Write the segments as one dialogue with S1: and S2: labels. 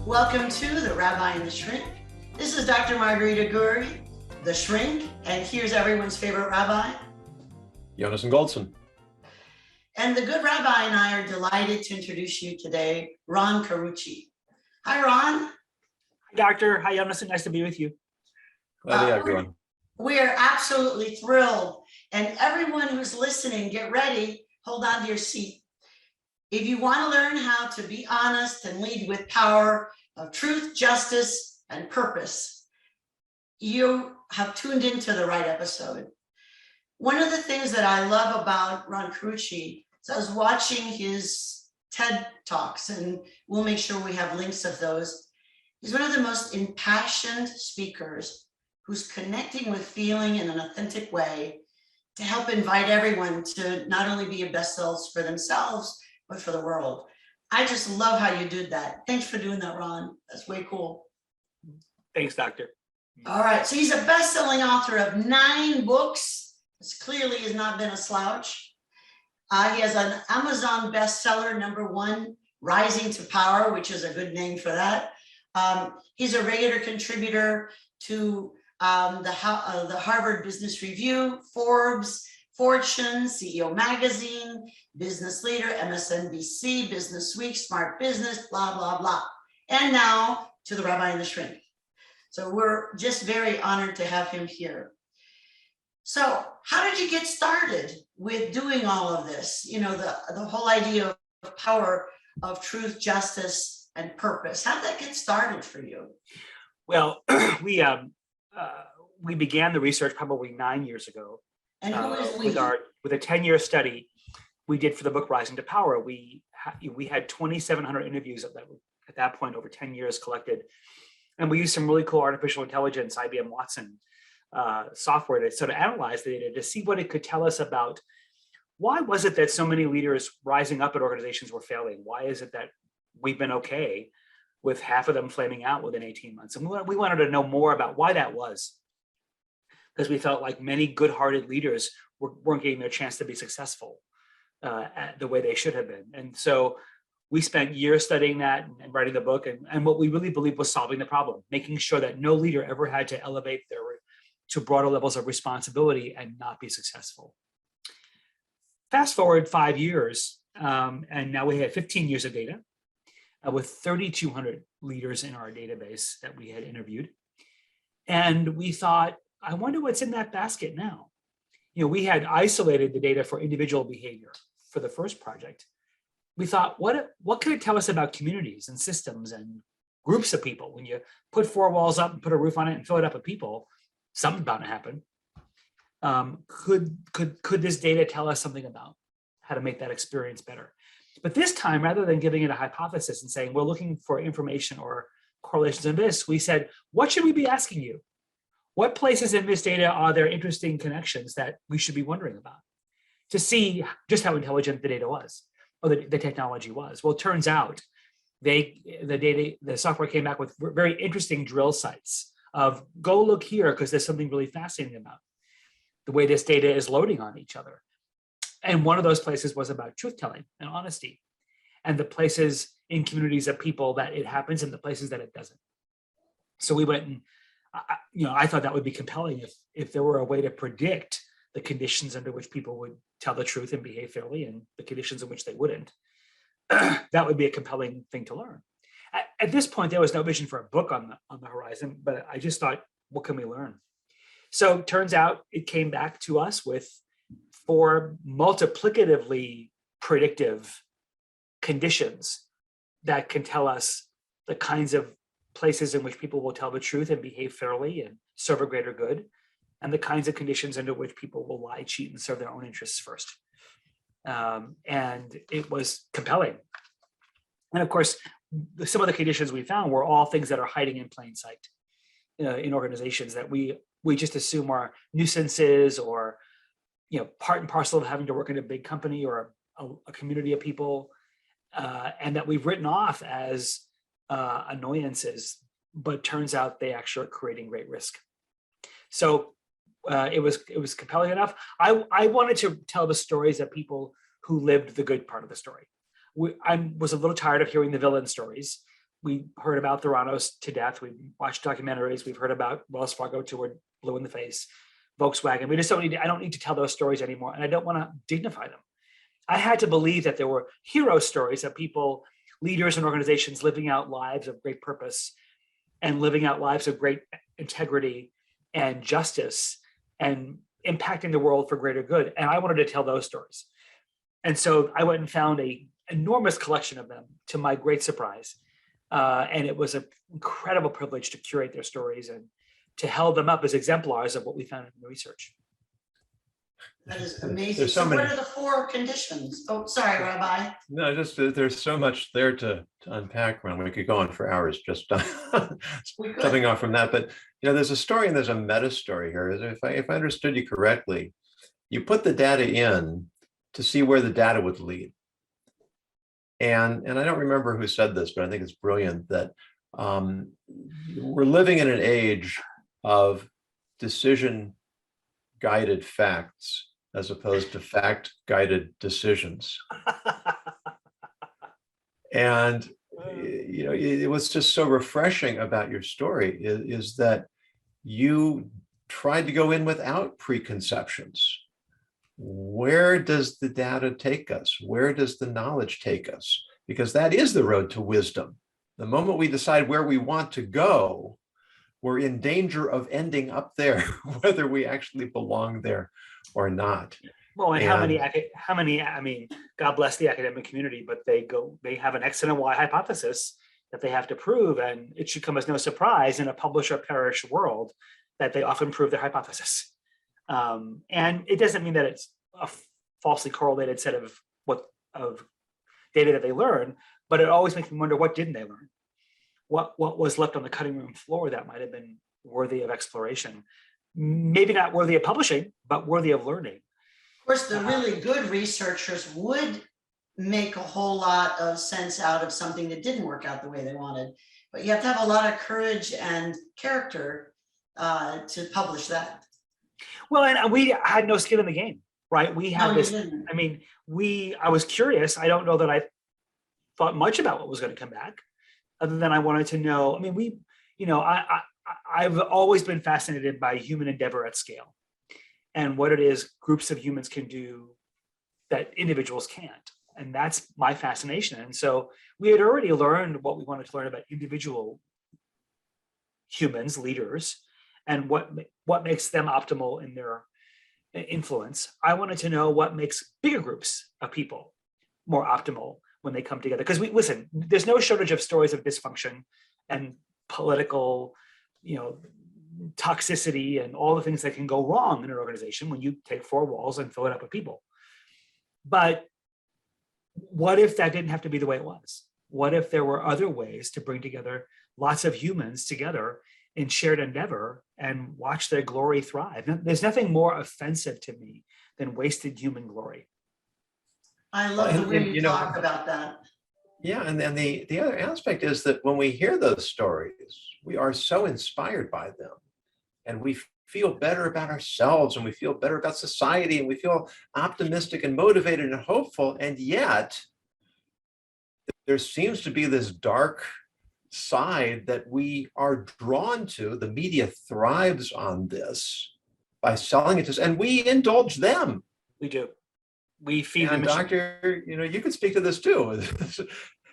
S1: Welcome to The Rabbi and the Shrink. This is Dr. Margarita Guri, the Shrink, and here's everyone's favorite rabbi,
S2: Jonas and Goldson.
S1: And the good rabbi and I are delighted to introduce you today, Ron Carucci. Hi, Ron.
S3: Hi, Doctor. Hi, Jonas. Nice to be with you.
S2: Glad to have everyone.
S1: We're absolutely thrilled. And everyone who's listening, get ready, hold on to your seat. If you want to learn how to be honest and lead with power of truth, justice, and purpose, you have tuned into the right episode. One of the things that I love about Ron Carucci is I was watching his TED Talks, and we'll make sure we have links of those. He's one of the most impassioned speakers who's connecting with feeling in an authentic way to help invite everyone to not only be a best selves for themselves, but for the world. I just love how you did that. Thanks for doing that, Ron. That's way cool.
S3: Thanks, Doctor.
S1: All right, so he's a best-selling author of 9 books. This clearly has not been a slouch. He has an Amazon bestseller, #1, Rising to Power, which is a good name for that. He's a regular contributor to the Harvard Business Review, Forbes, Fortune, CEO Magazine, Business Leader, MSNBC, Business Week, Smart Business, blah, blah, blah. And now to the Rabbi and the Shrink. So we're just very honored to have him here. So how did you get started with doing all of this? You know, the whole idea of power of truth, justice, and purpose. How did that get started for you?
S3: Well, we began the research probably 9 years ago.
S1: And who is we?
S3: With a 10-year study we did for the book Rising to Power. We had 2,700 interviews at that point over 10 years collected. And we used some really cool artificial intelligence, IBM Watson software to sort of analyze the data to see what it could tell us about why was it that so many leaders rising up at organizations were failing? Why is it that we've been okay with half of them flaming out within 18 months? And we wanted to know more about why that was, because we felt like many good-hearted leaders weren't getting their chance to be successful the way they should have been. And so we spent years studying that and writing the book, and what we really believed was solving the problem, making sure that no leader ever had to elevate to broader levels of responsibility and not be successful. Fast forward 5 years, and now we have 15 years of data with 3,200 leaders in our database that we had interviewed. And we thought, I wonder what's in that basket now. You know, we had isolated the data for individual behavior for the first project. We thought, what could it tell us about communities and systems and groups of people? When you put 4 walls up and put a roof on it and fill it up with people, something's bound to happen. Could this data tell us something about how to make that experience better? But this time, rather than giving it a hypothesis and saying we're looking for information or correlations in this, we said, what should we be asking you? What places in this data are there interesting connections that we should be wondering about to see just how intelligent the data was, or the technology was? Well, it turns out the software came back with very interesting drill sites of go look here because there's something really fascinating about the way this data is loading on each other. And one of those places was about truth-telling and honesty, and the places in communities of people that it happens and the places that it doesn't. So we went and I thought that would be compelling if there were a way to predict the conditions under which people would tell the truth and behave fairly and the conditions in which they wouldn't. That would be a compelling thing to learn. At this point, there was no vision for a book on the horizon, but I just thought, what can we learn? So it turns out it came back to us with 4 multiplicatively predictive conditions that can tell us the kinds of places in which people will tell the truth and behave fairly and serve a greater good, and the kinds of conditions under which people will lie, cheat, and serve their own interests first. And it was compelling. And of course, some of the conditions we found were all things that are hiding in plain sight in organizations that we just assume are nuisances or part and parcel of having to work in a big company or a community of people, and that we've written off as annoyances, but turns out they actually are creating great risk. So it was compelling enough. I wanted to tell the stories of people who lived the good part of the story. I was a little tired of hearing the villain stories. we heard about Theranos to death. We watched documentaries. We've heard about Wells Fargo toward blue in the face, Volkswagen. We just don't need to, I don't need to tell those stories anymore. And I don't want to dignify them. I had to believe that there were hero stories of people, leaders and organizations living out lives of great purpose and living out lives of great integrity and justice and impacting the world for greater good. And I wanted to tell those stories. And so I went and found an enormous collection of them, to my great surprise. And it was an incredible privilege to curate their stories and to hold them up as exemplars of what we found in the research.
S1: That is amazing.
S2: There's
S1: So
S2: so
S1: what
S2: many-
S1: are the 4 conditions? Oh, sorry, Rabbi.
S2: No, just there's so much there to unpack, when we could go on for hours just
S1: We could.
S2: coming off from that. But there's a story and there's a meta story here. If I understood you correctly, you put the data in to see where the data would lead. And I don't remember who said this, but I think it's brilliant that we're living in an age of decision-guided facts as opposed to fact-guided decisions. And it was just so refreshing about your story is that you tried to go in without preconceptions. Where does the data take us? Where does the knowledge take us? Because that is the road to wisdom. The moment we decide where we want to go, we're in danger of ending up there, whether we actually belong there or not.
S3: Well, and how many, I mean, God bless the academic community, but they have an X and a Y hypothesis that they have to prove. And it should come as no surprise in a publish or perish world that they often prove their hypothesis. And it doesn't mean that it's a falsely correlated set of data that they learn, but it always makes me wonder, what didn't they learn? What was left on the cutting room floor that might have been worthy of exploration? Maybe not worthy of publishing, but worthy of learning.
S1: Of course, the really good researchers would make a whole lot of sense out of something that didn't work out the way they wanted. But you have to have a lot of courage and character to publish that.
S3: Well, and we had no skin in the game, right? We had
S1: No, you
S3: this,
S1: didn't.
S3: I mean, I was curious. I don't know that I thought much about what was going to come back, other than I wanted to know. I mean, I've always been fascinated by human endeavor at scale and what it is groups of humans can do that individuals can't. And that's my fascination. And so we had already learned what we wanted to learn about individual humans, leaders, and what makes them optimal in their influence. I wanted to know what makes bigger groups of people more optimal when they come together. Because listen, there's no shortage of stories of dysfunction and political, toxicity and all the things that can go wrong in an organization when you take 4 walls and fill it up with people. But what if that didn't have to be the way it was? What if there were other ways to bring together lots of humans together in shared endeavor and watch their glory thrive? There's nothing more offensive to me than wasted human glory.
S1: I love the way you talk about that.
S2: Yeah, and then the other aspect is that when we hear those stories, we are so inspired by them, and we feel better about ourselves, and we feel better about society, and we feel optimistic and motivated and hopeful. And yet, there seems to be this dark side that we are drawn to. The media thrives on this by selling it to us, and we indulge them.
S3: We do. We feed
S2: and
S3: them.
S2: Doctor, you could speak to this too.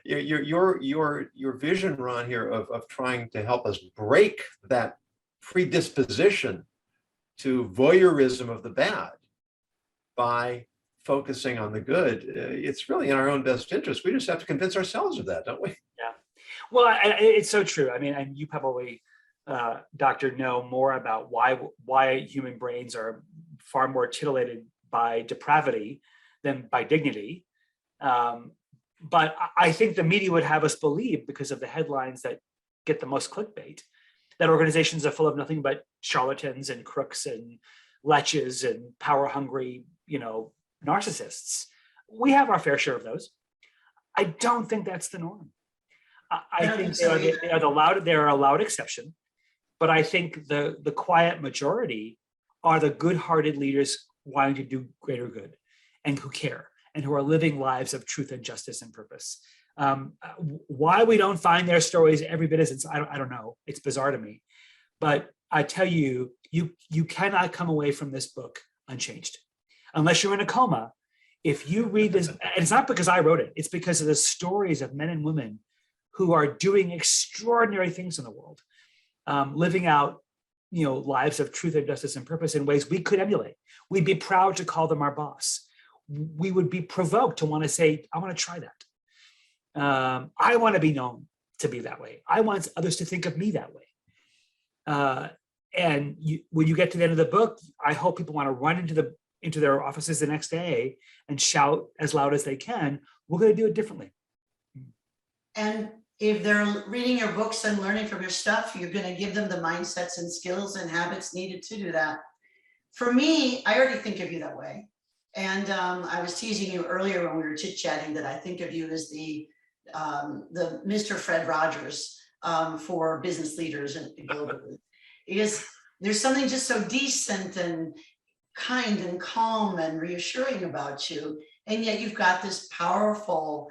S2: Your vision, Ron, here of trying to help us break that predisposition to voyeurism of the bad by focusing on the good. It's really in our own best interest. We just have to convince ourselves of that, don't we?
S3: Yeah. Well, it's so true. I mean, and you probably, Doctor, know more about why human brains are far more titillated by depravity than by dignity. But I think the media would have us believe, because of the headlines that get the most clickbait, that organizations are full of nothing but charlatans and crooks and leches and power-hungry, narcissists. We have our fair share of those. I don't think that's the norm. I think they're a loud exception, but I think the quiet majority are the good-hearted leaders wanting to do greater good and who care and who are living lives of truth and justice and purpose. Why we don't find their stories every bit as I don't know. It's bizarre to me. But I tell you, you cannot come away from this book unchanged. Unless you're in a coma, if you read this, and it's not because I wrote it, it's because of the stories of men and women who are doing extraordinary things in the world, living out, lives of truth and justice and purpose in ways we could emulate. We'd be proud to call them our boss. We would be provoked to want to say, I want to try that. I want to be known to be that way. I want others to think of me that way. And when you get to the end of the book, I hope people want to run into their offices the next day and shout as loud as they can, we're going to do it differently.
S1: And if they're reading your books and learning from your stuff, you're going to give them the mindsets and skills and habits needed to do that. For me, I already think of you that way. And I was teasing you earlier when we were chit-chatting that I think of you as the Mr. Fred Rogers for business leaders and globally. Because there's something just so decent and kind and calm and reassuring about you. And yet you've got this powerful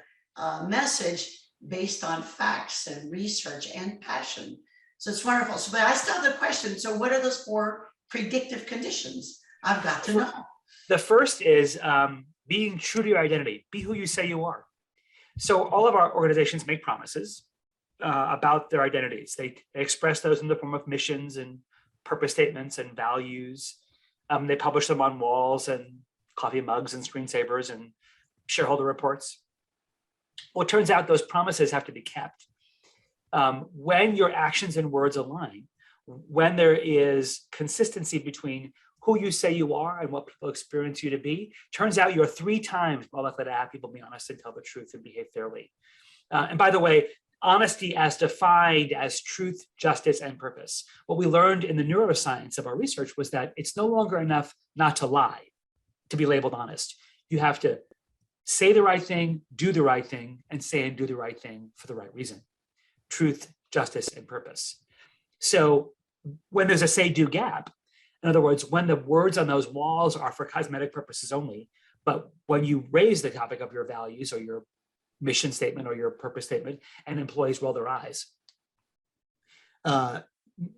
S1: message based on facts and research and passion. So it's wonderful. So, but I still have the question. So what are those 4 predictive conditions? I've got to know.
S3: The first is being true to your identity. Be who you say you are. So all of our organizations make promises about their identities. They express those in the form of missions and purpose statements and values. They publish them on walls and coffee mugs and screensavers and shareholder reports. Well, it turns out those promises have to be kept. When your actions and words align, when there is consistency between who you say you are and what people experience you to be, turns out you're 3 times more likely to have people be honest and tell the truth and behave fairly. And by the way, honesty as defined as truth, justice, and purpose. What we learned in the neuroscience of our research was that it's no longer enough not to lie to be labeled honest. You have to say the right thing, do the right thing, and say and do the right thing for the right reason. Truth, justice, and purpose. So when there's a say-do gap, in other words, when the words on those walls are for cosmetic purposes only, but when you raise the topic of your values or your mission statement or your purpose statement and employees roll their eyes,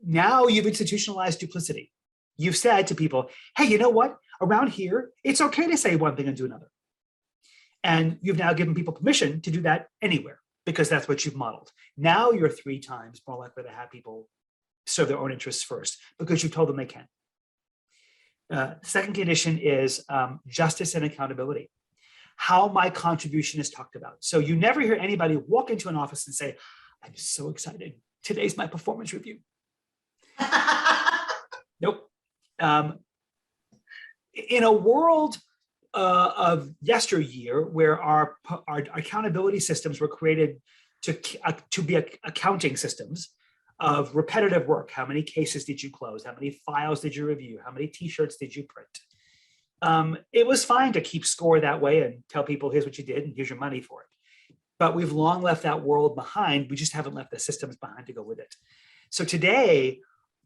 S3: now you've institutionalized duplicity. You've said to people, hey, you know what? Around here, it's okay to say one thing and do another. And you've now given people permission to do that anywhere because that's what you've modeled. Now you're 3 times more likely to have people serve their own interests first because you told them they can. Second condition is justice and accountability. How my contribution is talked about. So you never hear anybody walk into an office and say, I'm so excited. Today's my performance review. Nope. In a world of yesteryear where our accountability systems were created to be accounting systems of repetitive work. How many cases did you close? How many files did you review? How many t-shirts did you print? It was fine to keep score that way and tell people, here's what you did and here's your money for it. But we've long left that world behind. We just haven't left the systems behind to go with it. So today,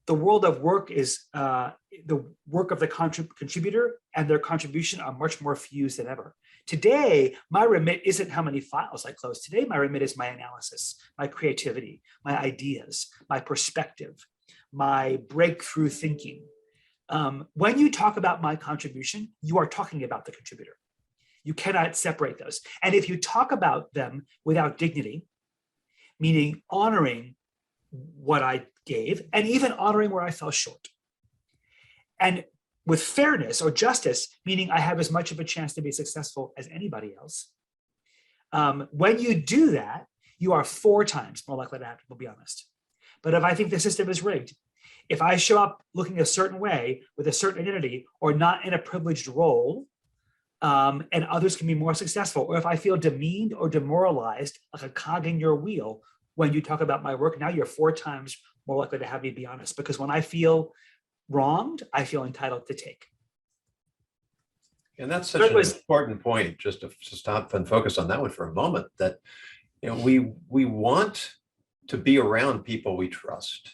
S3: the world of work is the work of the contributor and their contribution are much more fused than ever. Today, my remit isn't how many files I close. Today, my remit is my analysis, my creativity, my ideas, my perspective, my breakthrough thinking. When you talk about my contribution, you are talking about the contributor. You cannot separate those. And if you talk about them without dignity, meaning honoring what I gave and even honoring where I fell short, and with fairness or justice, meaning I have as much of a chance to be successful as anybody else, when you do that, you are 4 times more likely to have people be honest. But if I think the system is rigged, if I show up looking a certain way with a certain identity or not in a privileged role, and others can be more successful, or if I feel demeaned or demoralized, like a cog in your wheel, when you talk about my work, now you're 4 times more likely to have me be honest, because when I feel wronged, I feel entitled to take.
S2: And that's such an important point, just to stop and focus on that one for a moment, that we want to be around people we trust.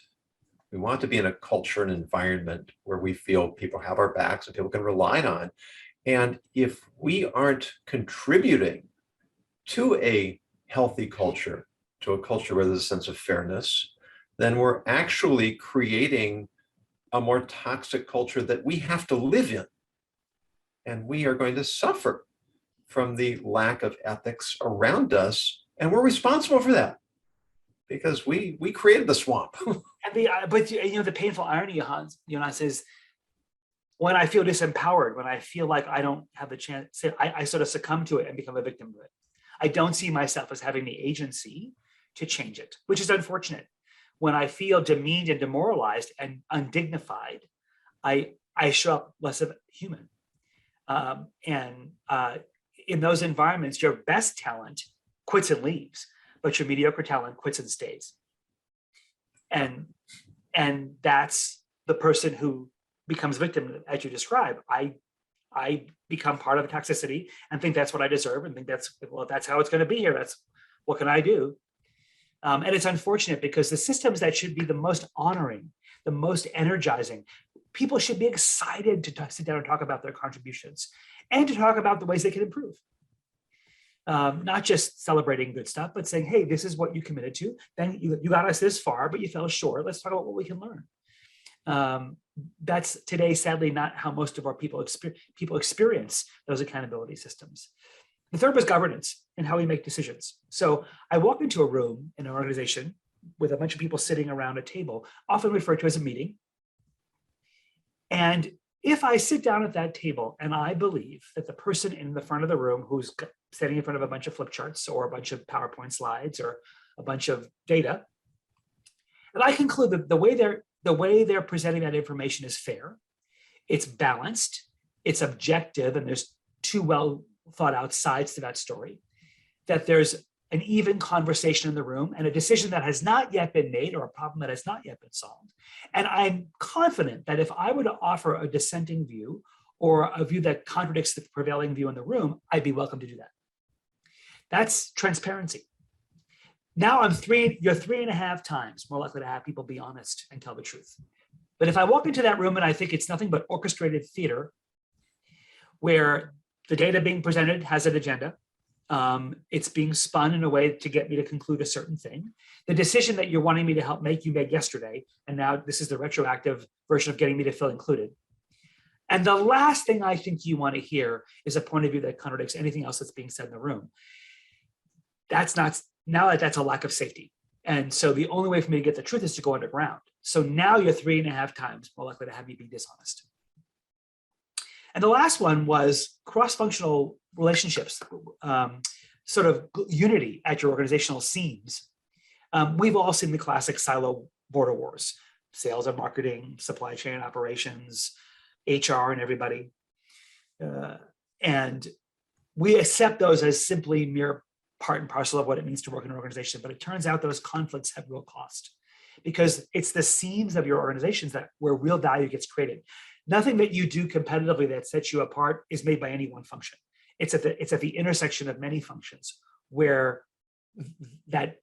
S2: We want to be in a culture and environment where we feel people have our backs and people can rely on. And if we aren't contributing to a healthy culture, to a culture where there's a sense of fairness, then we're actually creating a more toxic culture that we have to live in. And we are going to suffer from the lack of ethics around us. And we're responsible for that because we created the swamp.
S3: But the painful irony, Jonas, is when I feel disempowered, when I feel like I don't have the chance, I sort of succumb to it and become a victim of it. I don't see myself as having the agency to change it, which is unfortunate. When I feel demeaned and demoralized and undignified, I show up less of a human. In those environments, your best talent quits and leaves, but your mediocre talent quits and stays. And that's the person who becomes victim, as you describe. I become part of the toxicity and think that's what I deserve and think that's how it's going to be here. That's what can I do? And it's unfortunate because the systems that should be the most honoring, the most energizing, people should be excited to sit down and talk about their contributions and to talk about the ways they can improve. Not just celebrating good stuff, but saying, hey, this is what you committed to. Then you got us this far, but you fell short. Let's talk about what we can learn. That's today, sadly, not how most of our people experience those accountability systems. The third was governance and how we make decisions. So I walked into a room in an organization with a bunch of people sitting around a table, often referred to as a meeting. And if I sit down at that table and I believe that the person in the front of the room who's standing in front of a bunch of flip charts or a bunch of PowerPoint slides or a bunch of data, and I conclude that the way they're presenting that information is fair, it's balanced, it's objective, and there's two well thought out sides to that story, that there's an even conversation in the room and a decision that has not yet been made or a problem that has not yet been solved. And I'm confident that if I were to offer a dissenting view or a view that contradicts the prevailing view in the room, I'd be welcome to do that. That's transparency. Now you're 3.5 times more likely to have people be honest and tell the truth. But if I walk into that room and I think it's nothing but orchestrated theater, where the data being presented has an agenda, it's being spun in a way to get me to conclude a certain thing. The decision that you're wanting me to help make, you made yesterday, and now this is the retroactive version of getting me to feel included. And the last thing I think you want to hear is a point of view that contradicts anything else that's being said in the room. That's a lack of safety. And so the only way for me to get the truth is to go underground. So now you're 3.5 times more likely to have me be dishonest. And the last one was cross-functional relationships, sort of unity at your organizational seams. We've all seen the classic silo border wars, sales and marketing, supply chain operations, HR and everybody. And we accept those as simply mere part and parcel of what it means to work in an organization. But it turns out those conflicts have real cost because it's the seams of your organizations where real value gets created. Nothing that you do competitively that sets you apart is made by any one function. It's at the intersection of many functions where that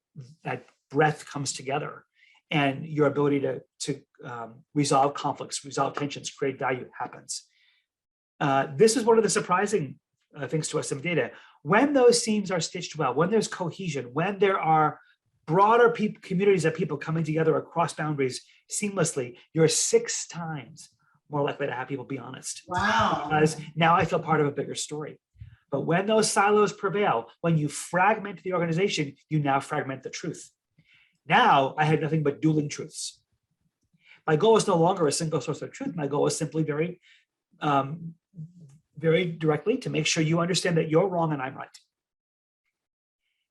S3: breadth comes together, and your ability to resolve conflicts, resolve tensions, create value happens. This is one of the surprising things to us in data. When those seams are stitched well, when there's cohesion, when there are broader communities of people coming together across boundaries seamlessly, you're 6 times more likely to have people be honest.
S1: Wow.
S3: Because now I feel part of a bigger story. But when those silos prevail, when you fragment the organization, you now fragment the truth. Now I have nothing but dueling truths. My goal is no longer a single source of truth. My goal is simply very, very directly to make sure you understand that you're wrong and I'm right.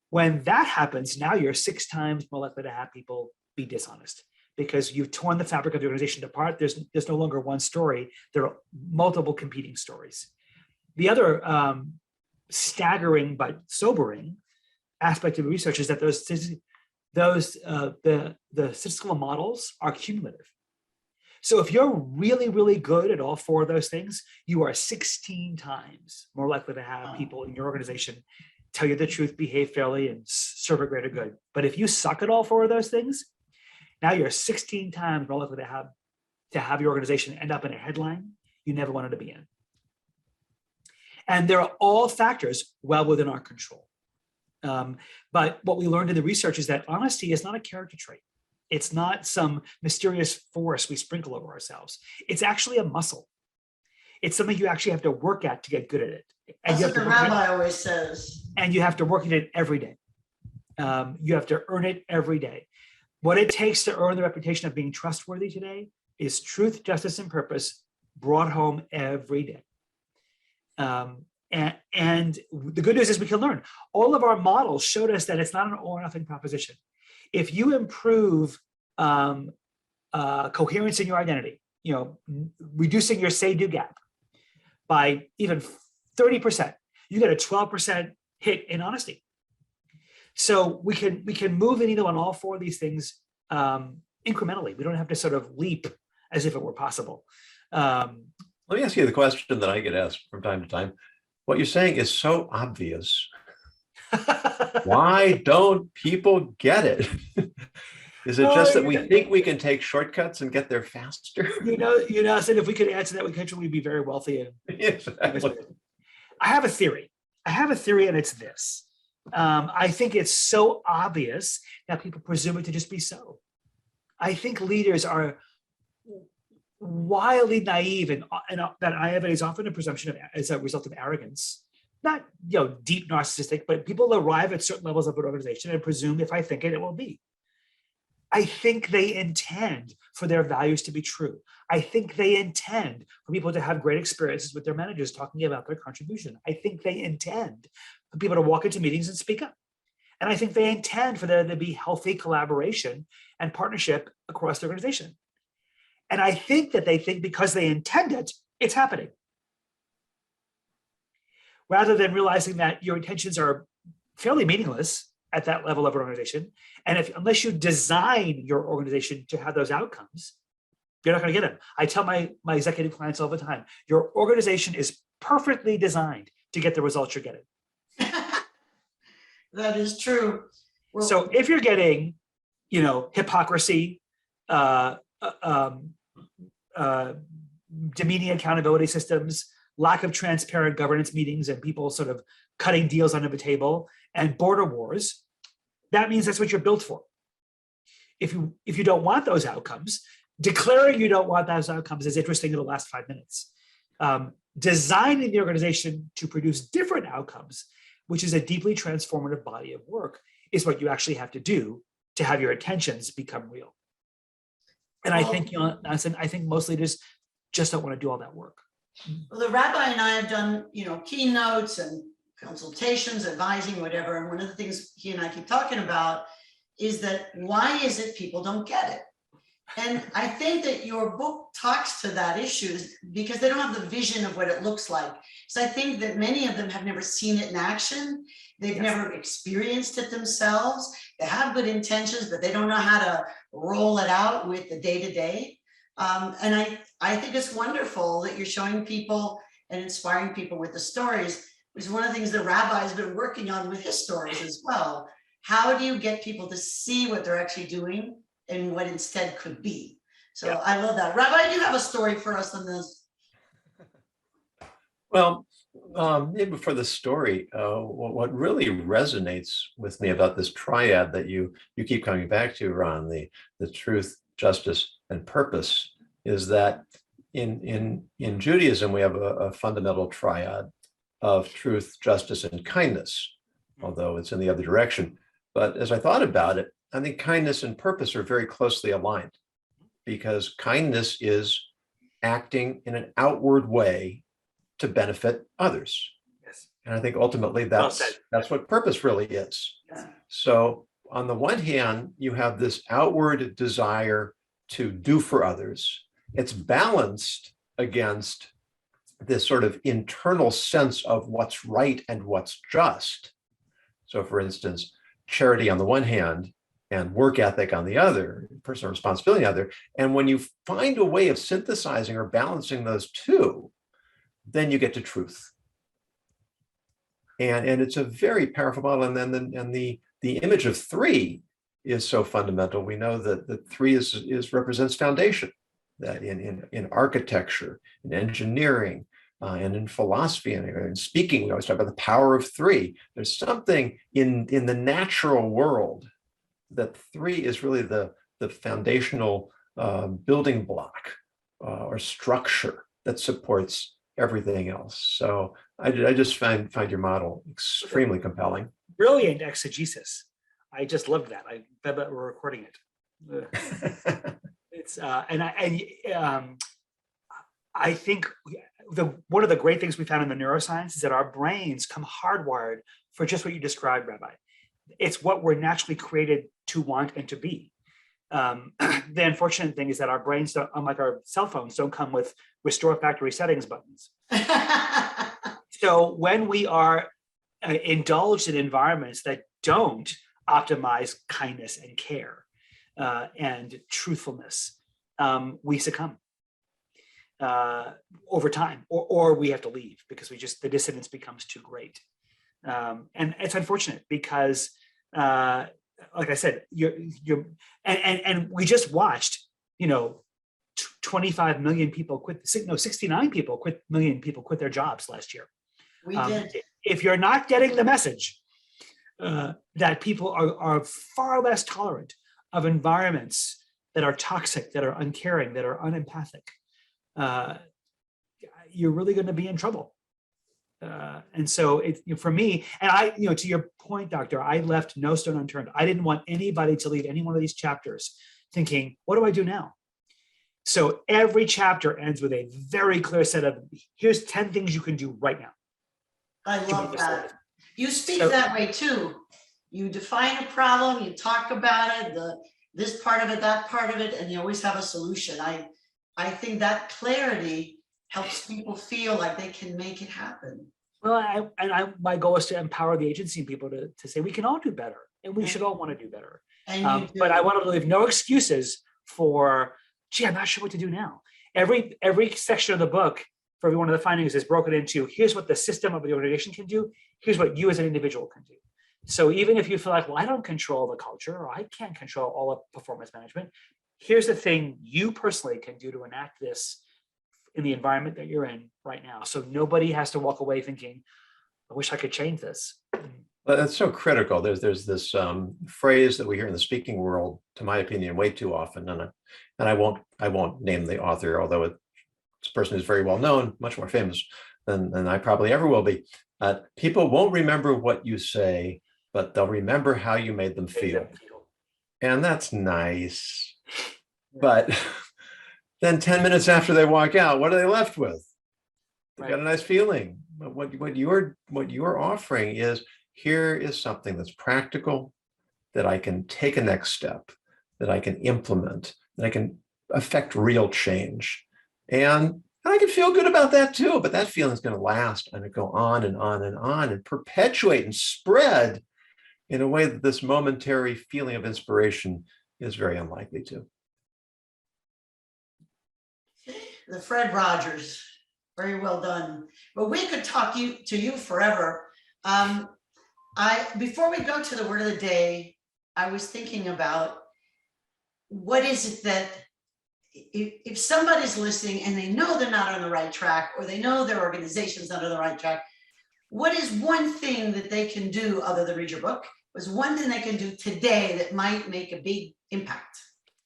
S3: When that happens, now you're 6 times more likely to have people be dishonest, because you've torn the fabric of the organization apart. There's no longer one story. There are multiple competing stories. The other staggering but sobering aspect of research is that the statistical models are cumulative. So if you're really, really good at all 4 of those things, you are 16 times more likely to have people in your organization tell you the truth, behave fairly, and serve a greater good. But if you suck at all 4 of those things, now you're 16 times more likely to have your organization end up in a headline you never wanted to be in. And they're all factors well within our control. But what we learned in the research is that honesty is not a character trait. It's not some mysterious force we sprinkle over ourselves. It's actually a muscle. It's something you actually have to work at to get good at it. And
S1: That's what the Rabbi always says.
S3: And you have to work at it every day. You have to earn it every day. What it takes to earn the reputation of being trustworthy today is truth, justice, and purpose brought home every day. And the good news is we can learn. All of our models showed us that it's not an all or nothing proposition. If you improve coherence in your identity, reducing your say-do gap by even 30%, you get a 12% hit in honesty. So we can move the needle on all four of these things incrementally. We don't have to sort of leap as if it were possible.
S2: Let me ask you the question that I get asked from time to time. What you're saying is so obvious. Why don't people get it? Is it just that we think we can take shortcuts and get there faster?
S3: I said if we could answer that, we'd be very wealthy.
S2: Exactly.
S3: I have a theory, and it's this. I think it's so obvious that people presume it to just be so. I think leaders are wildly naive, and that naivety is often a presumption as a result of arrogance. Not deep narcissistic, but people arrive at certain levels of an organization and presume if I think it, it will be. I think they intend for their values to be true. I think they intend for people to have great experiences with their managers talking about their contribution. I think they intend for people to walk into meetings and speak up. And I think they intend for there to be healthy collaboration and partnership across the organization. And I think that they think because they intend it, it's happening. Rather than realizing that your intentions are fairly meaningless at that level of an organization. And unless you design your organization to have those outcomes, you're not going to get them. I tell my executive clients all the time, your organization is perfectly designed to get the results you're getting.
S1: That is true. Well,
S3: so if you're getting, hypocrisy, demeaning accountability systems, lack of transparent governance meetings, and people sort of cutting deals under the table, and border wars, that means that's what you're built for. If you don't want those outcomes, declaring you don't want those outcomes is interesting in the last 5 minutes. Designing the organization to produce different outcomes, which is a deeply transformative body of work, is what you actually have to do to have your intentions become real. And I think most leaders just don't want to do all that work.
S1: Well, the Rabbi and I have done, keynotes and consultations, advising, whatever. And one of the things he and I keep talking about is that why is it people don't get it? And I think that your book talks to that issue because they don't have the vision of what it looks like. So I think that many of them have never seen it in action. They've never experienced it themselves. They have good intentions, but they don't know how to roll it out with the day-to-day. And I think it's wonderful that you're showing people and inspiring people with the stories, which is one of the things the Rabbi's been working on with his stories as well. How do you get people to see what they're actually doing and what instead could be? So I love that. Rabbi, do you have a story for us on this?
S2: Well, maybe before the story, what really resonates with me about this triad that you keep coming back to, Ron, the truth, justice, and purpose, is that in Judaism we have a fundamental triad of truth, justice, and kindness, although it's in the other direction. But as I thought about it, I think kindness and purpose are very closely aligned, because kindness is acting in an outward way to benefit others.
S3: Yes.
S2: And I think ultimately that's what purpose really is. Yeah. So on the one hand, you have this outward desire to do for others. It's balanced against this sort of internal sense of what's right and what's just. So for instance, charity on the one hand and work ethic on the other, personal responsibility on the other. And when you find a way of synthesizing or balancing those two, then you get to truth. And it's a very powerful model. And then the image of three is so fundamental. We know that the three represents foundation, that in architecture, in engineering, and in philosophy and in speaking, we always talk about the power of three. There's something in the natural world that three is really the foundational building block or structure that supports everything else. So I just find your model extremely compelling.
S3: Brilliant exegesis. I just loved that. I bet we're recording it. It's I think one of the great things we found in the neuroscience is that our brains come hardwired for just what you described, Rabbi. It's what we're naturally created to want and to be. The unfortunate thing is that our brains don't, unlike our cell phones, don't come with restore factory settings buttons. So when we are indulged in environments that don't optimize kindness and care and truthfulness, we succumb over time, or we have to leave because the dissonance becomes too great. And it's unfortunate because, like I said, and we just watched, 25 million people quit. 69 million people quit their jobs last year.
S1: We did.
S3: If you're not getting the message that people are far less tolerant of environments that are toxic, that are uncaring, that are unempathic, you're really going to be in trouble. And so for me, and I, to your point, Doctor, I left no stone unturned. I didn't want anybody to leave any one of these chapters thinking, what do I do now? So every chapter ends with a very clear set of, here's 10 things you can do right now.
S1: I love that. You speak that way too. You define a problem, you talk about it, this part of it, that part of it, and you always have a solution. I think that clarity helps people feel like they can make it happen.
S3: Well, my goal is to empower the agency and people to say we can all do better, and we should all want to do better. But I want to leave no excuses for, gee, I'm not sure what to do now. Every section of the book for every one of the findings is broken into, here's what the system of the organization can do, here's what you as an individual can do. So even if you feel like, well, I don't control the culture, or I can't control all of performance management, here's the thing you personally can do to enact this in the environment that you're in right now. So nobody has to walk away thinking, I wish I could change this.
S2: Well, that's so critical. There's this phrase that we hear in the speaking world, to my opinion, way too often, and I won't name the author, although this person is very well known, much more famous than I probably ever will be. People won't remember what you say, but they'll remember how you made them feel. And that's nice. But then 10 minutes after they walk out, what are they left with? They've got a nice feeling. But what you're offering is, here is something that's practical, that I can take a next step, that I can implement, that I can affect real change. And I can feel good about that too, but that feeling is going to last and go on and on and on and perpetuate and spread in a way that this momentary feeling of inspiration is very unlikely to.
S1: The Fred Rogers, very well done. But we could talk to you forever. Before we go to the word of the day, I was thinking about what is it that if somebody's listening and they know they're not on the right track, or they know their organization's not on the right track, what is one thing that they can do other than read your book? Was one thing they can do today that might make a big impact?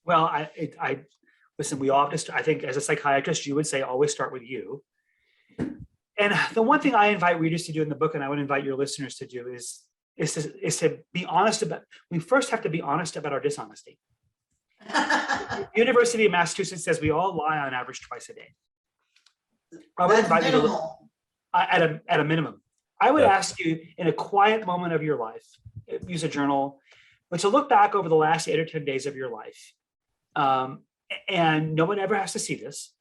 S3: Well, I listen, we all just, I think as a psychiatrist, you would say always start with you. And the one thing I invite readers to do in the book, and I would invite your listeners to do, is to be honest about, we first have to be honest about our dishonesty. University of Massachusetts says we all lie on average twice a day. I would invite you to, at a minimum. I would ask you in a quiet moment of your life, use a journal, but to look back over the last 8 or 10 days of your life, and no one ever has to see this,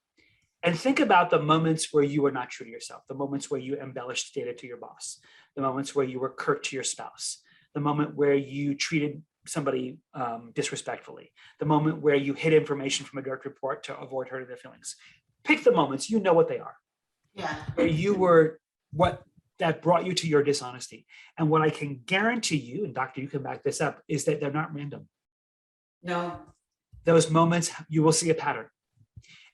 S3: and think about the moments where you were not true to yourself, the moments where you embellished data to your boss, the moments where you were curt to your spouse, the moment where you treated somebody disrespectfully, the moment where you hid information from a direct report to avoid hurting their feelings. Pick the moments, you know what they are.
S1: Yeah.
S3: Where you were, what that brought you to your dishonesty. And what I can guarantee you, and Doctor, you can back this up, is that they're not random.
S1: No.
S3: Those moments, you will see a pattern.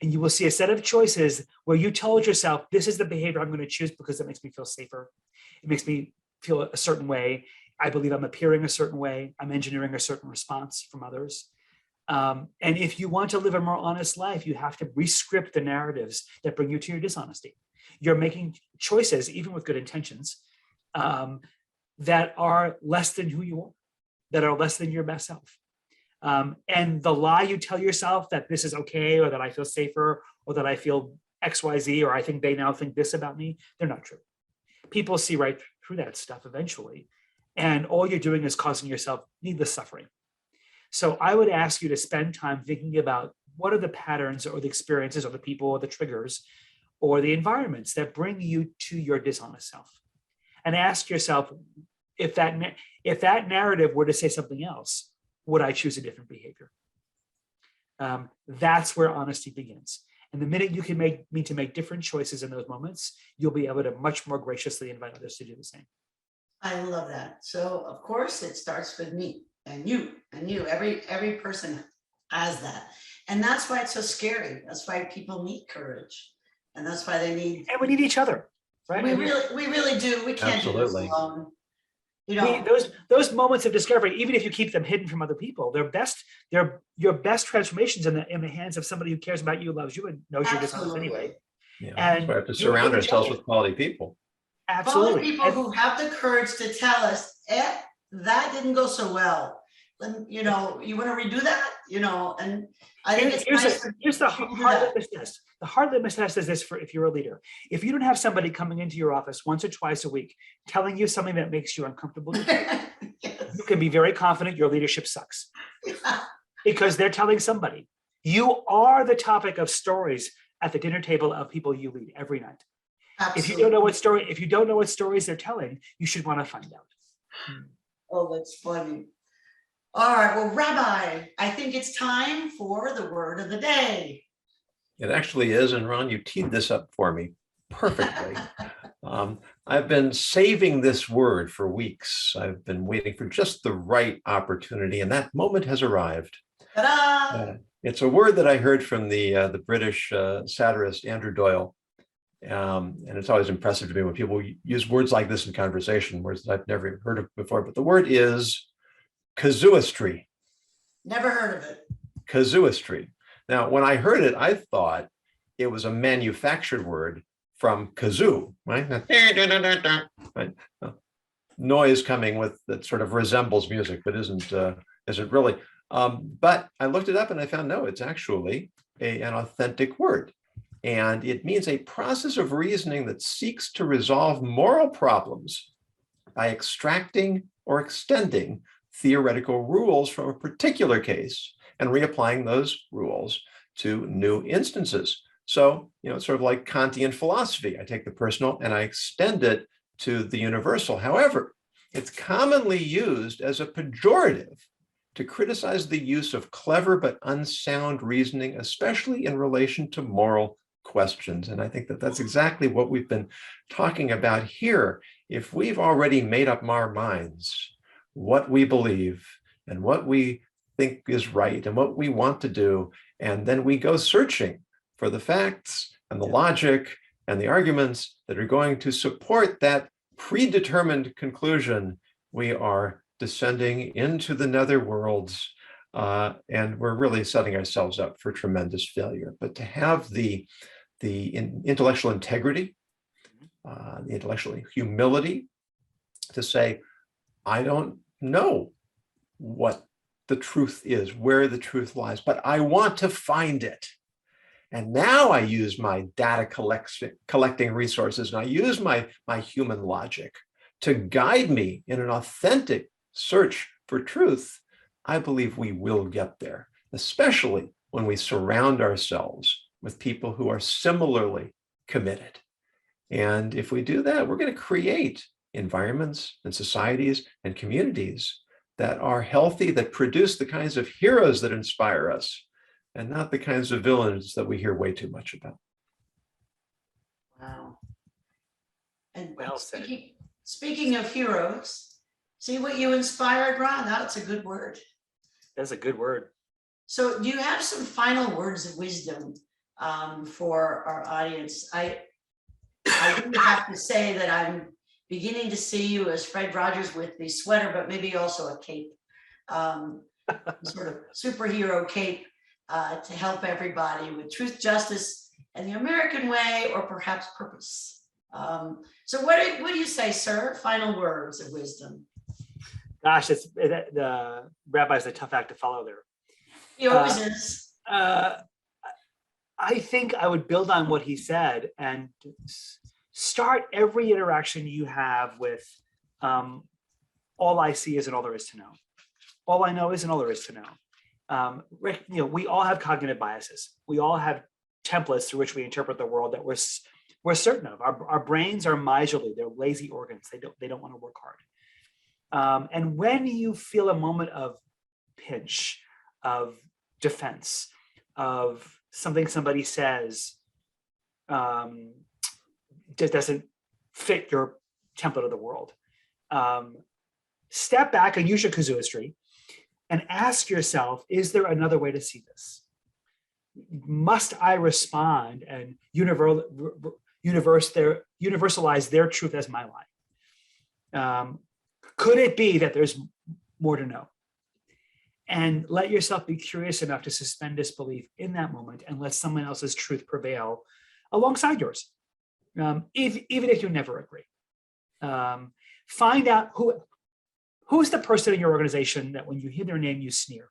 S3: And you will see a set of choices where you told yourself, this is the behavior I'm going to choose because it makes me feel safer. It makes me feel a certain way. I believe I'm appearing a certain way. I'm engineering a certain response from others. And if you want to live a more honest life, you have to rescript the narratives that bring you to your dishonesty. You're making choices, even with good intentions, that are less than who you are, that are less than your best self. And the lie you tell yourself that this is okay, or that I feel safer, or that I feel XYZ, or I think they now think this about me, they're not true. People see right through that stuff eventually. And all you're doing is causing yourself needless suffering. So I would ask you to spend time thinking about what are the patterns or the experiences or the people or the triggers or the environments that bring you to your dishonest self. And ask yourself, if that narrative were to say something else, would I choose a different behavior? That's where honesty begins. And the minute you can need to make different choices in those moments, you'll be able to much more graciously invite others to do the same.
S1: I love that. So of course it starts with me and you. Every person has that. And that's why it's so scary. That's why people need courage. And that's why they need.
S3: And we need each other, right?
S1: We really do. We can't do this
S2: Absolutely.
S1: alone. You know,
S3: those moments of discovery, even if you keep them hidden from other people, they're your best transformations in the hands of somebody who cares about you, loves you, and knows you're dishonest anyway.
S2: Yeah,
S3: And
S2: that's why we have to
S3: you
S2: surround
S3: need each
S2: ourselves
S3: other.
S2: with quality people.
S3: Absolutely.
S1: people who have the courage to tell us, that didn't go so well. Then, you want to redo that, and I think it's nice.
S3: Here's the hard litmus test. The hard litmus test is this: for if you're a leader, if you don't have somebody coming into your office once or twice a week telling you something that makes you uncomfortable,
S1: Yes.
S3: you can be very confident your leadership sucks. Because they're telling somebody. You are the topic of stories at the dinner table of people you lead every night.
S1: Absolutely.
S3: If you don't know what stories they're telling, you should want to find out.
S1: Oh, that's funny. All right, well, Rabbi, I think it's time for the word of the day.
S2: It actually is, and Ron, you teed this up for me perfectly. I've been saving this word for weeks. I've been waiting for just the right opportunity, and that moment has arrived.
S1: Ta-da!
S2: It's a word that I heard from the British satirist Andrew Doyle, and it's always impressive to me when people use words like this in conversation, words that I've never heard of before. But the word is casuistry.
S1: Never heard of it.
S2: Casuistry. Now, when I heard it, I thought it was a manufactured word from kazoo, right? Right? Noise coming with that sort of resembles music, but isn't really. But I looked it up and I found no, it's actually an authentic word. And it means a process of reasoning that seeks to resolve moral problems by extracting or extending theoretical rules from a particular case and reapplying those rules to new instances. So, it's sort of like Kantian philosophy. I take the personal and I extend it to the universal. However, it's commonly used as a pejorative to criticize the use of clever but unsound reasoning, especially in relation to moral questions. And I think that that's exactly what we've been talking about here. If we've already made up our minds what we believe and what we think is right and what we want to do, and then we go searching for the facts and the logic and the arguments that are going to support that predetermined conclusion, we are descending into the nether worlds, and we're really setting ourselves up for tremendous failure. But to have the intellectual integrity, the intellectual humility to say, I don't know what the truth is, where the truth lies, but I want to find it. And now I use my data collecting resources, and I use my human logic to guide me in an authentic search for truth. I believe we will get there, especially when we surround ourselves with people who are similarly committed. And if we do that, we're going to create environments and societies and communities that are healthy, that produce the kinds of heroes that inspire us, and not the kinds of villains that we hear way too much about.
S1: Wow. And
S3: Well said.
S1: speaking of heroes, see what you inspired, Ron? That's a good word.
S3: That's a good word.
S1: So do you have some final words of wisdom for our audience. I do have to say that I'm beginning to see you as Fred Rogers with the sweater, but maybe also a cape, sort of superhero cape to help everybody with truth, justice, and the American way, or perhaps purpose. So what do you say, sir? Final words of wisdom.
S3: Gosh, the rabbi's a tough act to follow there.
S1: He always is.
S3: I think I would build on what he said and start every interaction you have with all I see isn't all there is to know. All I know isn't all there is to know. We all have cognitive biases. We all have templates through which we interpret the world that we're certain of. Our brains are miserly. They're lazy organs. They don't want to work hard. And when you feel a moment of pinch, of defense, of something somebody says just doesn't fit your template of the world, step back and use your casuistry and ask yourself, is there another way to see this? Must I respond and universalize their truth as my lie? Could it be that there's more to know? And let yourself be curious enough to suspend disbelief in that moment and let someone else's truth prevail alongside yours, even if you never agree. Find out who's the person in your organization that when you hear their name, you sneer.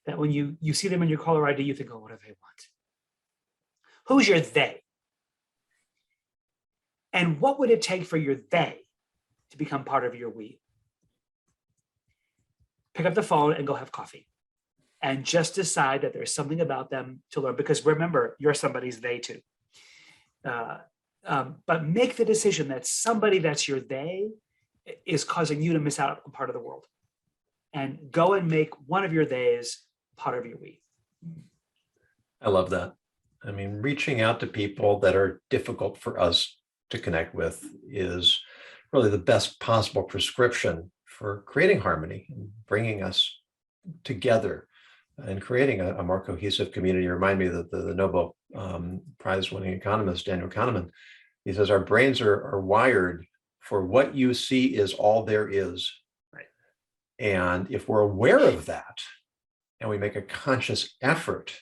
S3: That when you see them in your caller ID, you think, oh, what do they want? Who's your they? And what would it take for your they to become part of your we? Pick up the phone and go have coffee. And just decide that there's something about them to learn. Because remember, you're somebody's they too. But make the decision that somebody that's your they is causing you to miss out on part of the world. And go and make one of your theys part of your we.
S2: I love that. I mean, reaching out to people that are difficult for us to connect with is really the best possible prescription for creating harmony and bringing us together and creating a more cohesive community. Remind me that the Nobel Prize-winning economist, Daniel Kahneman, he says our brains are wired for what you see is all there is.
S3: Right.
S2: And if we're aware of that, and we make a conscious effort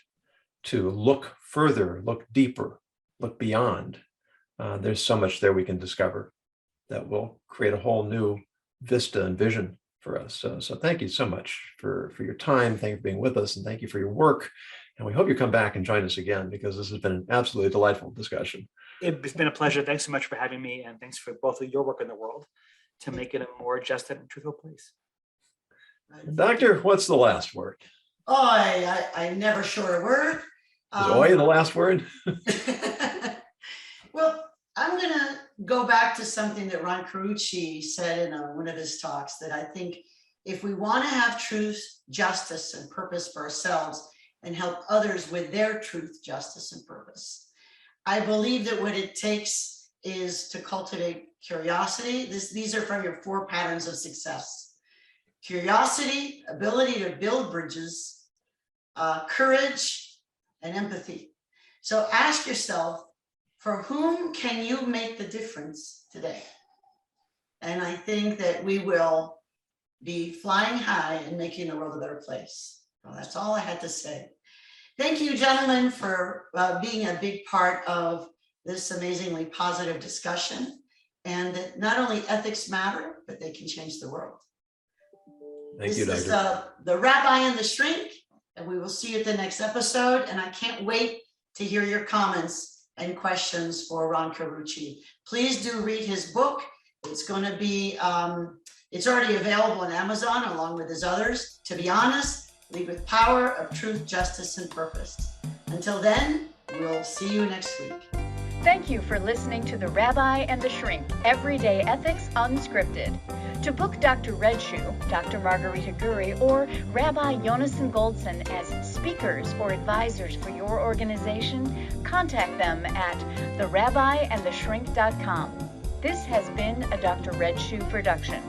S2: to look further, look deeper, look beyond, there's so much there we can discover that will create a whole new vista and vision for us. So thank you so much for your time. Thank you for being with us, and thank you for your work. And we hope you come back and join us again, because this has been an absolutely delightful discussion.
S3: It's been a pleasure. Thanks so much for having me. And thanks for both of your work in the world to make it a more just and truthful place.
S2: Doctor, what's the last word?
S1: Oh, I never short a word.
S2: Is oi the last word?
S1: Well, I'm going to go back to something that Ron Carucci said in one of his talks, that I think if we want to have truth, justice, and purpose for ourselves and help others with their truth, justice, and purpose, I believe that what it takes is to cultivate curiosity. These are from your 4 patterns of success. Curiosity, ability to build bridges, courage, and empathy. So ask yourself, for whom can you make the difference today? And I think that we will be flying high and making the world a better place. Well, that's all I had to say. Thank you, gentlemen, for being a big part of this amazingly positive discussion, and that not only ethics matter, but they can change the world.
S2: Thank you, Doctor.
S1: This is the Rabbi and the Shrink, and we will see you at the next episode. And I can't wait to hear your comments and questions for Ron Carucci. Please do read his book. It's going to be, it's already available on Amazon along with his others. To be honest, lead with power of truth, justice, and purpose. Until then, we'll see you next week.
S4: Thank you for listening to The Rabbi and the Shrink, Everyday Ethics Unscripted. To book Dr. Red Shoe, Dr. Margarita Guri, or Rabbi Yonason Goldson as speakers or advisors for your organization, contact them at therabbiandtheshrink.com. This has been a Dr. Red Shoe production.